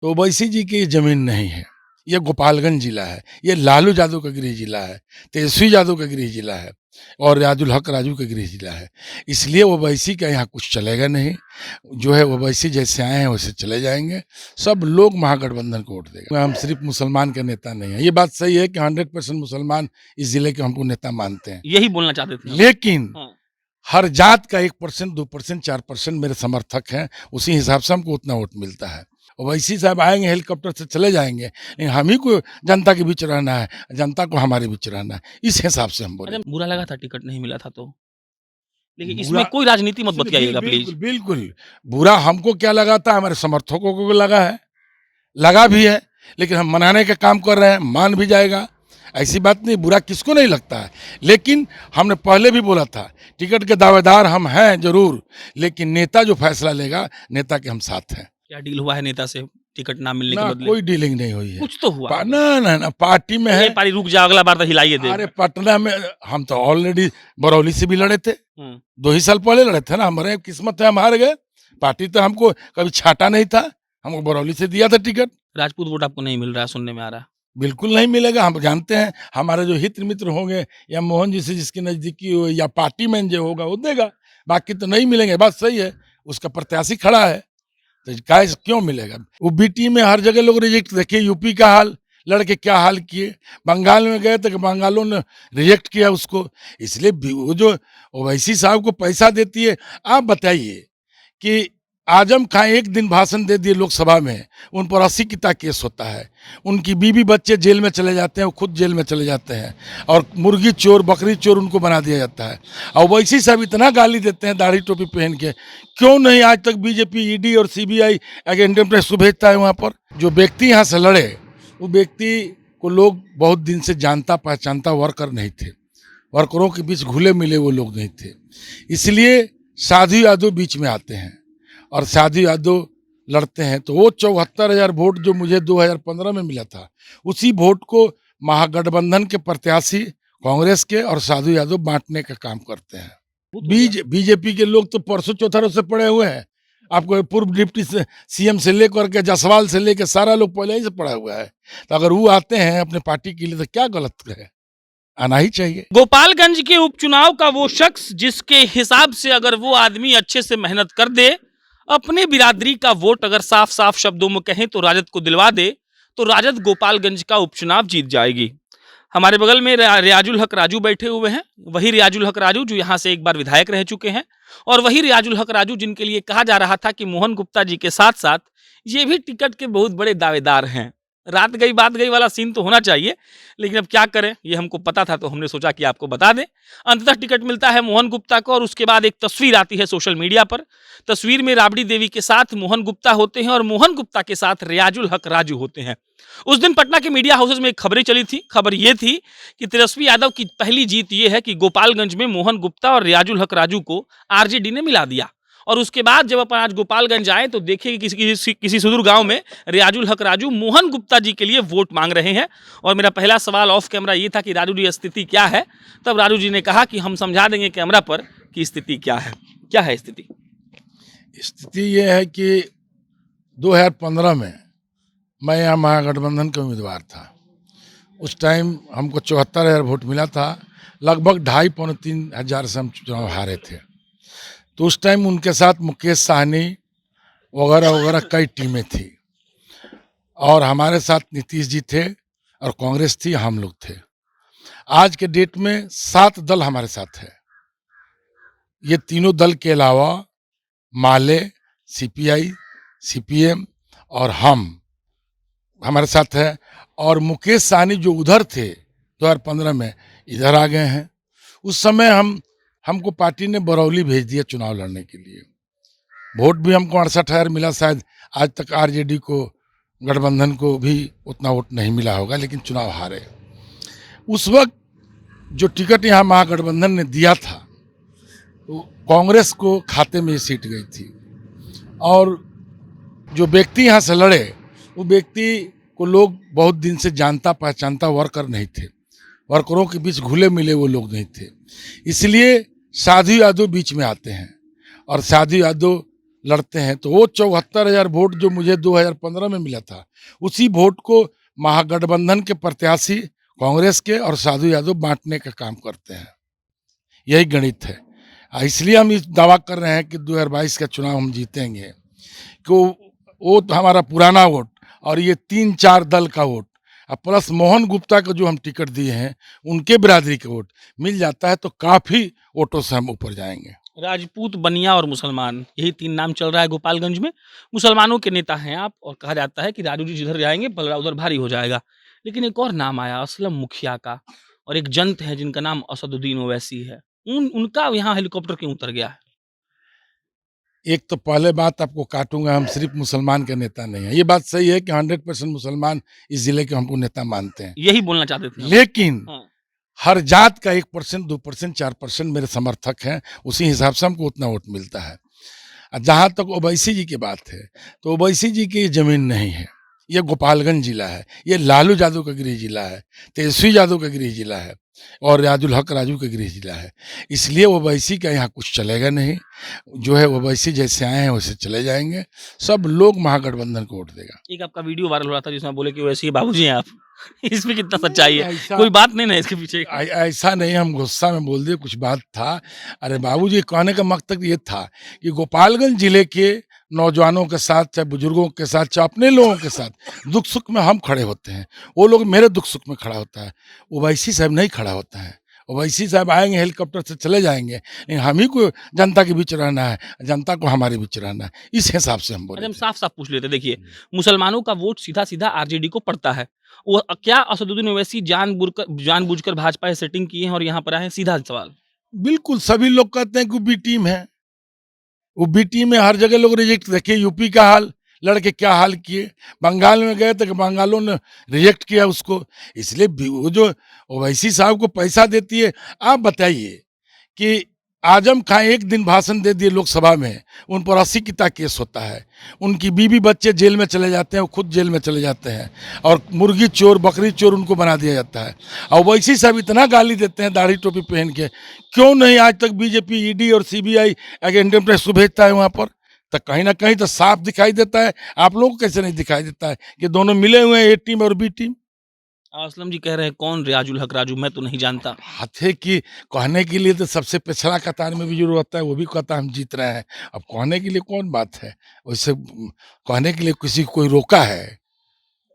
तो ओवैसी जी की जमीन नहीं है, ये गोपालगंज जिला है, ये लालू यादव का गृह जिला है, तेजस्वी यादव का गृह जिला है और रियाजुल हक राजू का गृह जिला है। इसलिए ओवैसी का यहाँ कुछ चलेगा नहीं, जो है ओवैसी जैसे आए हैं वैसे चले जाएंगे, सब लोग महागठबंधन को वोट देगा। हम सिर्फ मुसलमान के नेता नहीं है, ये बात सही है कि 100% मुसलमान इस जिले के हमको नेता मानते हैं, यही बोलना चाहते थे। लेकिन हाँ। हर जात का 1%, 2%, 4% मेरे समर्थक हैं, उसी हिसाब से हमको उतना वोट मिलता है। ओवैसी साहब आएंगे हेलीकॉप्टर से चले जाएंगे, लेकिन हम ही को जनता के बीच रहना है, जनता को हमारे बीच रहना है, इस हिसाब से हम बोले। अरे बुरा लगा था टिकट नहीं मिला था तो, लेकिन बुरा इसमें कोई राजनीति मत बतियाइएगा प्लीज। बिल्कुल बिल्कुल बुरा हमको क्या लगा था, हमारे समर्थकों को लगा है, लगा भी है, लेकिन हम मनाने का काम कर रहे हैं, मान भी जाएगा, ऐसी बात नहीं, बुरा किसको नहीं लगता है। लेकिन हमने पहले भी बोला था, टिकट के दावेदार हम हैं जरूर, लेकिन नेता जो फैसला लेगा, नेता के हम साथ हैं। क्या डील हुआ है नेता से टिकट ना मिलने के ना बदले? कोई डीलिंग नहीं हुई है, कुछ तो हुआ। ना पार्टी में है। पारी रुक जा, अगला बार तो हिलाइए दे। अरे पटना में हम तो ऑलरेडी बरौली से भी लड़े थे, 2 ही साल पहले लड़े थे ना, हमारे किस्मत है हम हार गए। पार्टी तो हमको कभी छाटा नहीं था, हमको बरौली से दिया था टिकट। राजपूत वोट आपको नहीं मिल रहा है, सुनने में आ रहा है। बिल्कुल नहीं मिलेगा, हम जानते हैं, हमारे जो हित मित्र होंगे या मोहन जी से जिसकी नजदीकी हो या पार्टी में जो होगा वो देगा, बाकी तो नहीं मिलेंगे। बात सही है, उसका प्रत्याशी खड़ा है तो कैसे क्यों मिलेगा। वो बीटी में हर जगह लोग रिजेक्ट, देखिए यूपी का हाल, लड़के क्या हाल किए, बंगाल में गए तो बंगालों ने रिजेक्ट किया उसको। इसलिए वो जो ओवैसी साहब को पैसा देती है, आप बताइए कि आजम खां एक दिन भाषण दे दिए लोकसभा में, उन पर 80 किता केस होता है, उनकी बीवी बच्चे जेल में चले जाते हैं, वो खुद जेल में चले जाते हैं, और मुर्गी चोर बकरी चोर उनको बना दिया जाता है। और वैसे सब इतना गाली देते हैं दाढ़ी टोपी पहन के, क्यों नहीं आज तक बीजेपी ईडी और सीबीआई एजेंट प्रेस को भेजता है वहाँ पर। जो व्यक्ति यहाँ से लड़े, वो व्यक्ति को लोग बहुत दिन से जानता पहचानता वर्कर नहीं थे, वर्करों के बीच घुले मिले वो लोग नहीं थे। इसलिए साधु यादव बीच में आते हैं और साधु यादव लड़ते हैं, तो वो 74,000 वोट जो मुझे 2015 में मिला था, उसी वोट को महागठबंधन के प्रत्याशी कांग्रेस के और साधु यादव बांटने का काम करते हैं। बीजेपी के लोग तो परसों चौथा रोज से पड़े हुए हैं, आपको पूर्व डिप्टी सीएम से लेकर के जसवाल से लेकर सारा लोग पहले ही से पड़ा हुआ है। तो अगर वो आते हैं अपने पार्टी के लिए तो क्या गलत है, आना ही चाहिए। गोपालगंज के उपचुनाव का वो शख्स जिसके हिसाब से अगर वो आदमी अच्छे से मेहनत कर दे, अपने बिरादरी का वोट अगर साफ साफ शब्दों में कहें तो राजद को दिलवा दे, तो राजद गोपालगंज का उपचुनाव जीत जाएगी। हमारे बगल में रियाजुल हक राजू बैठे हुए हैं, वही रियाजुल हक राजू जो यहाँ से एक बार विधायक रह चुके हैं, और वही रियाजुल हक राजू जिनके लिए कहा जा रहा था कि मोहन गुप्ता जी के साथ साथ ये भी टिकट के बहुत बड़े दावेदार हैं। रात गई बात गई वाला सीन तो होना चाहिए, लेकिन अब क्या करें, ये हमको पता था तो हमने सोचा कि आपको बता दें। अंततः टिकट मिलता है मोहन गुप्ता को, और उसके बाद एक तस्वीर आती है सोशल मीडिया पर। तस्वीर में राबड़ी देवी के साथ मोहन गुप्ता होते हैं और मोहन गुप्ता के साथ रियाजुल हक राजू होते हैं। उस दिन पटना के मीडिया हाउसेज में एक खबरें चली थी। खबर ये थी कि तेजस्वी यादव की पहली जीत ये है कि गोपालगंज में मोहन गुप्ता और रियाजुल हक राजू को आरजेडी ने मिला दिया। और उसके बाद जब अपन आज गोपालगंज आए तो देखे कि किसी सुदूर गांव में रियाजुल हक राजू मोहन गुप्ता जी के लिए वोट मांग रहे हैं। और मेरा पहला सवाल ऑफ कैमरा ये था कि राजू जी स्थिति क्या है, तब राजू जी ने कहा कि हम समझा देंगे कैमरा पर कि स्थिति क्या है। क्या है स्थिति? स्थिति ये है कि 2015 में मैं यहाँ महागठबंधन का उम्मीदवार था। उस टाइम हमको 74,000 वोट मिला था, लगभग 2,500-3 हज़ार से हम चुनाव हारे थे। तो उस टाइम उनके साथ मुकेश साहनी वगैरह वगैरह कई टीमें थी, और हमारे साथ नीतीश जी थे और कांग्रेस थी, हम लोग थे। आज के डेट में 7 दल हमारे साथ है। ये तीनों दल के अलावा माले, सीपीआई, सीपीएम और हम हमारे साथ है, और मुकेश साहनी जो उधर थे 2015 में इधर आ गए हैं। उस समय हमको पार्टी ने बरौली भेज दिया चुनाव लड़ने के लिए। वोट भी हमको 68,000 मिला, शायद आज तक आरजेडी को गठबंधन को भी उतना वोट नहीं मिला होगा, लेकिन चुनाव हारे। उस वक्त जो टिकट यहाँ महागठबंधन ने दिया था, तो कांग्रेस को खाते में सीट गई थी, और जो व्यक्ति यहाँ से लड़े, वो व्यक्ति को लोग बहुत दिन से जानता पहचानता वर्कर नहीं थे, वर्करों के बीच घुले मिले वो लोग नहीं थे। इसलिए साधु यादव बीच में आते हैं, और साधु यादव लड़ते हैं, तो वो 74,000 वोट जो मुझे 2015 में मिला था, उसी वोट को महागठबंधन के प्रत्याशी कांग्रेस के और साधु यादव बांटने का काम करते हैं। यही गणित है। इसलिए हम इस दावा कर रहे हैं कि 2022 का चुनाव हम जीतेंगे। कि वो तो हमारा पुराना वोट और ये 3-4 दल का वोट और प्लस मोहन गुप्ता को जो हम टिकट दिए हैं उनके बिरादरी के वोट मिल जाता है तो काफ़ी वोटों से हम ऊपर जाएंगे। राजपूत, बनिया और मुसलमान, यही 3 नाम चल रहा है गोपालगंज में। मुसलमानों के नेता हैं आप और कहा जाता है कि राजू जी जिधर जाएँगे पलड़ा उधर भारी हो जाएगा। लेकिन एक और नाम आया असलम मुखिया का और एक जंत है जिनका नाम असदुद्दीन ओवैसी है। उनका यहाँ हेलीकॉप्टर क्यों उतर गया है? एक तो पहले बात आपको काटूंगा, हम सिर्फ मुसलमान के नेता नहीं हैं। ये बात सही है कि 100% मुसलमान इस जिले के हमको नेता मानते हैं, यही बोलना चाहते थे हम। लेकिन हाँ, हर जात का 1%, 2%, 4% मेरे समर्थक हैं, उसी हिसाब से हमको उतना वोट मिलता है। जहाँ तक ओवैसी जी की बात है, तो ओवैसी जी की जमीन नहीं है। ये गोपालगंज जिला है, ये लालू यादव का गृह जिला है, तेजस्वी यादव का गृह जिला है और रियाजुल हक राजू का गृह जिला है। इसलिए ओवैसी का यहाँ कुछ चलेगा नहीं। जो है ओवैसी जैसे आए हैं वैसे चले जाएंगे। सब लोग महागठबंधन को वोट देगा। एक आपका वीडियो वायरल हो रहा था जिसमें बोले कि वैसे ही बाबूजी हैं आप। इसमें कितना सच्चाई है? ऐसा कोई बात नहीं ना इसके पीछे? ऐसा नहीं, हम गुस्सा में बोल दिए, कुछ बात था। अरे बाबूजी कहने का मकसद ये था कि गोपालगंज जिले के नौजवानों के साथ, चाहे बुजुर्गों के साथ, चाहे अपने लोगों के साथ दुख सुख में हम खड़े होते हैं। वो लोग मेरे दुख सुख में खड़ा होता है, ओवैसी साहब नहीं खड़ा होता है। ओवैसी साहब आएंगे हेलीकॉप्टर से चले जाएंगे, लेकिन हम ही को जनता के बीच रहना है, जनता को हमारे बीच रहना है। इस हिसाब से हम अरे बोले हम थे। साफ-साफ पूछ लेते देखिए, मुसलमानों का वोट सीधा-सीधा आरजेडी को पड़ता है। वो क्या असदुद्दीन ओवैसी जानबूझकर भाजपा से सेटिंग किए हैं और यहाँ पर आए हैं? सीधा सवाल। बिल्कुल, सभी लोग कहते हैं कि वो बी टीम है। वो बी टीम में हर जगह लोग रिजेक्ट, देखिए यूपी का हाल, लड़के क्या हाल किए। बंगाल में गए तो बंगालों ने रिजेक्ट किया उसको। इसलिए वो जो ओवैसी साहब को पैसा देती है, आप बताइए कि आजम खां एक दिन भाषण दे दिए लोकसभा में, उन पर 80 की केस होता है। उनकी बीवी बच्चे जेल में चले जाते हैं, वो खुद जेल में चले जाते हैं और मुर्गी चोर बकरी चोर उनको बना दिया जाता है। और वैसे सब इतना गाली देते हैं दाढ़ी टोपी पहन के। क्यों नहीं आज तक बीजेपी ईडी और सीबीआई अटेंडेंस को भेजता है वहाँ पर? तो कहीं ना कहीं तो साफ दिखाई देता है। आप लोगों को कैसे नहीं दिखाई देता है कि दोनों मिले हुए हैं, ए टीम और बी टीम? असलम जी कह रहे हैं कौन रियाजुल हक राजू, मैं तो नहीं जानता। हाथे की कहने के लिए तो सबसे पिछड़ा कतार में भी जो होता है वो भी कहता है हम जीत रहे हैं। अब कहने के लिए कौन बात है? वैसे कहने के लिए किसी को कोई रोका है?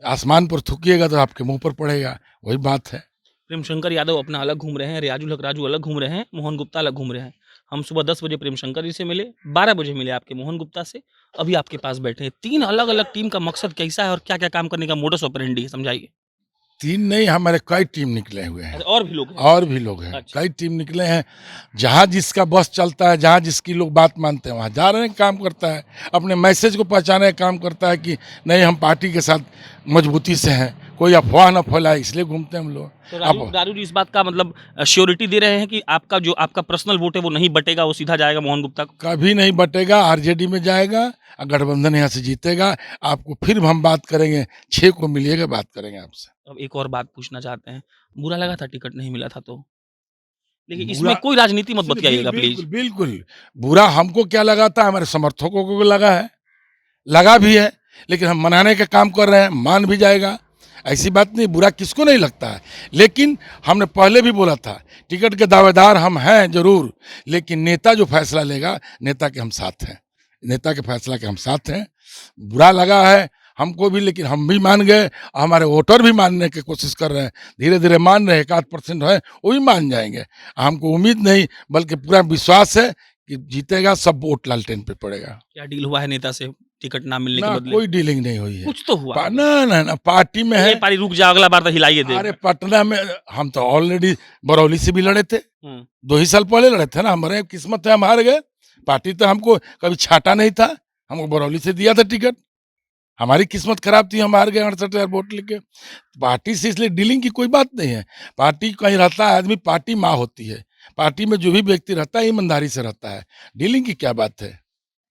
आसमान पर थूकिएगा तो आपके मुंह पर पड़ेगा, वही बात है। प्रेमशंकर यादव अपना अलग घूम रहे हैं, रियाजुल हक राजू अलग घूम रहे हैं, मोहन गुप्ता अलग घूम रहे हैं। हम सुबह 10 बजे प्रेमशंकर जी से मिले, 12 बजे मिले आपके मोहन गुप्ता से, अभी आपके पास बैठे हैं। 3 अलग-अलग टीम का मकसद कैसा है और क्या-क्या काम करने का मोडस ऑपरेंडी है, समझाइए? 3 नहीं, हमारे कई टीम निकले हुए हैं। अच्छा और भी लोग हैं? और भी लोग हैं, अच्छा। कई टीम निकले हैं। जहाँ जिसका बस चलता है, जहाँ जिसकी लोग बात मानते हैं वहाँ जा रहे हैं, काम करता है। अपने मैसेज को पहचाने का काम करता है कि नहीं हम पार्टी के साथ मजबूती से हैं, कोई अफवाह न फैलाए, इसलिए घूमते हैं हम लोग। तो राजू जी इस बात का मतलब श्योरिटी दे रहे हैं कि आपका जो आपका पर्सनल वोट है वो नहीं बटेगा, वो सीधा जाएगा मोहन गुप्ता को? कभी नहीं बटेगा, आरजेडी में जाएगा और गठबंधन यहाँ से जीतेगा। आपको फिर हम बात करेंगे, 6 को मिलिएगा, बात करेंगे आपसे। अब एक और बात पूछना चाहते हैं, बुरा लगा था टिकट नहीं मिला था तो? देखिए बुरा इसमें कोई राजनीति मत बतियाइएगा प्लीज। बिल्कुल बिल्कुल, बुरा हमको क्या लगा था, हमारे समर्थकों को लगा है, लगा भी है, लेकिन हम मनाने का काम कर रहे हैं, मान भी जाएगा। ऐसी बात नहीं, बुरा किसको नहीं लगता है। लेकिन हमने पहले भी बोला था टिकट के दावेदार हम हैं जरूर, लेकिन नेता जो फैसला लेगा, नेता के हम साथ हैं, नेता के फैसला के हम साथ हैं। बुरा लगा है हमको भी, लेकिन हम भी मान गए, हमारे वोटर भी मानने की कोशिश कर रहे हैं, धीरे धीरे मान रहे हैं। 1-8% है वो भी मान जाएंगे। हमको उम्मीद नहीं बल्कि पूरा विश्वास है कि जीतेगा, सब वोट लालटेन पे पड़ेगा। क्या डील हुआ है नेता से टिकट ना मिलने के ना बदले? कोई डीलिंग नहीं हुई है। कुछ तो हुआ होगा। ना ना ना, पार्टी में ये है। पारी रुक जाओ, अगला बार तो हिलाइए दे। अरे पटना में हम तो ऑलरेडी बरौली से भी लड़े थे, हम्म, 2 ही साल पहले लड़े थे ना। हमारे किस्मत है हम हार गए। पार्टी तो हमको कभी छाटा नहीं था, हमको बरौली से दिया था टिकट। हमारी किस्मत खराब थी, हम हार गए 68,000 वोट लेके। पार्टी से इसलिए डीलिंग की कोई बात नहीं है। पार्टी कहीं रहता है आदमी, पार्टी माँ होती है। पार्टी में जो भी व्यक्ति रहता है ईमानदारी से रहता है, डीलिंग की क्या बात है?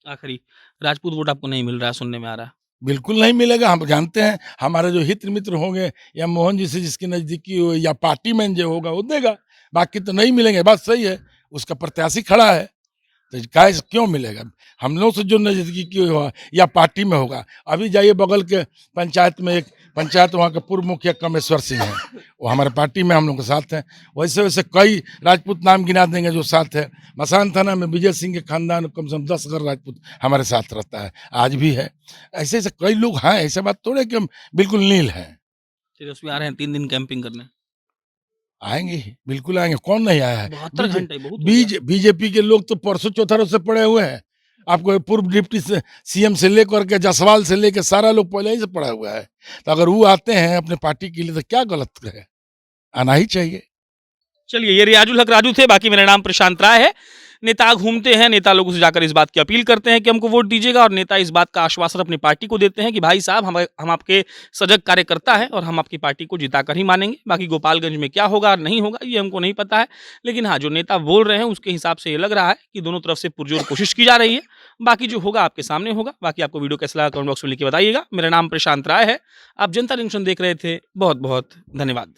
आखिरी राजपूत वोट आपको नहीं मिल रहा है, सुनने में आ रहा है। बिल्कुल नहीं मिलेगा। हम जानते हैं हमारे जो हित मित्र होंगे या मोहन जी से जिसकी नज़दीकी हो या पार्टी में जो होगा वो देगा, बाकी तो नहीं मिलेंगे। बात सही है, उसका प्रत्याशी खड़ा है तो काय क्यों मिलेगा? हम लोग से जो नजदीकी की हुआ या पार्टी में होगा। अभी जाइए बगल के पंचायत में, एक पंचायत वहाँ के पूर्व मुखिया कमेश्वर सिंह है, वो हमारे पार्टी में हम लोग के साथ हैं। वैसे वैसे कई राजपूत नाम गिना देंगे जो साथ है। मसान थाना में विजय सिंह के खानदान कम से कम 10 घर राजपूत हमारे साथ रहता है, आज भी है। ऐसे ऐसे कई लोग हैं, ऐसे बात थोड़े कि हम बिल्कुल नील हैं। तेजस्वी आ रहे हैं 3 दिन कैंपिंग करने। आएंगे ही, बिल्कुल आएंगे, कौन नहीं आया है? 72 घंटे बहुत हो गया। बीजेपी के लोग तो परसों चौथा रोज से पड़े हुए हैं। आपको पूर्व डिप्टी से सीएम से लेकर के जसवाल से लेकर सारा लोग पहले ही से पड़ा हुआ है। तो अगर वो आते हैं अपने पार्टी के लिए तो क्या गलत है? आना ही चाहिए। चलिए, ये रियाजुल हक राजू थे, बाकी मेरा नाम प्रशांत राय है। नेता घूमते हैं, नेता लोगों से जाकर इस बात की अपील करते हैं कि हमको वोट दीजिएगा, और नेता इस बात का आश्वासन अपनी पार्टी को देते हैं कि भाई साहब हम आपके सजग कार्यकर्ता हैं और हम आपकी पार्टी को जिताकर ही मानेंगे। बाकी गोपालगंज में क्या होगा और नहीं होगा ये हमको नहीं पता है, लेकिन हाँ, जो नेता बोल रहे हैं उसके हिसाब से ये लग रहा है कि दोनों तरफ से पुरजोर कोशिश की जा रही है। बाकी जो होगा आपके सामने होगा। बाकी आपको वीडियो कैसा लगा कमेंट बॉक्स में लिख के बताइएगा। मेरा नाम प्रशांत राय है, आप जनता जंक्शन देख रहे थे। बहुत बहुत धन्यवाद।